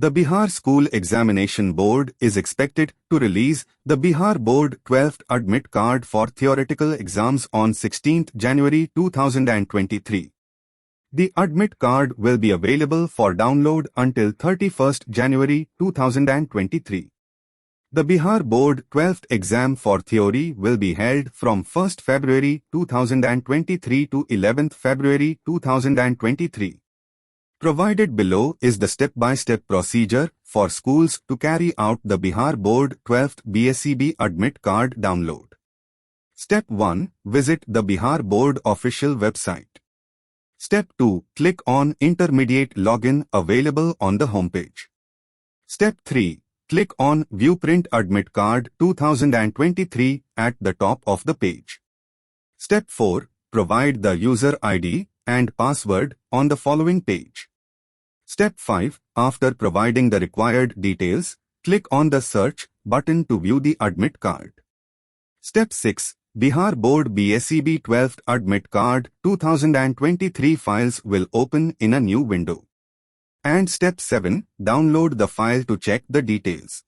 The Bihar School Examination Board is expected to release the Bihar Board 12th Admit Card for theoretical exams on 16th January 2023. The admit card will be available for download until 31st January 2023. The Bihar Board 12th exam for theory will be held from 1st February 2023 to 11th February 2023. Provided below is the step-by-step procedure for schools to carry out the Bihar Board 12th BSEB Admit Card download. Step 1. Visit the Bihar Board official website. Step 2. Click on Intermediate Login available on the homepage. Step 3. Click on View Print Admit Card 2023 at the top of the page. Step 4. Provide the user ID and password on the following page. Step 5. After providing the required details, click on the Search button to view the admit card. Step 6. Bihar Board BSEB 12th Admit Card 2023 files will open in a new window. And Step 7. Download the file to check the details.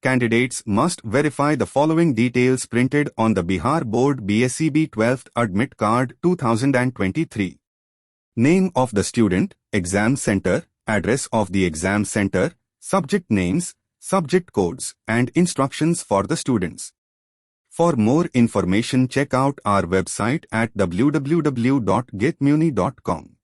Candidates must verify the following details printed on the Bihar Board BSEB 12th Admit Card 2023. Name of the student, exam center, address of the exam center, subject names, subject codes, and instructions for the students. For more information, check out our website at www.getmyuni.com.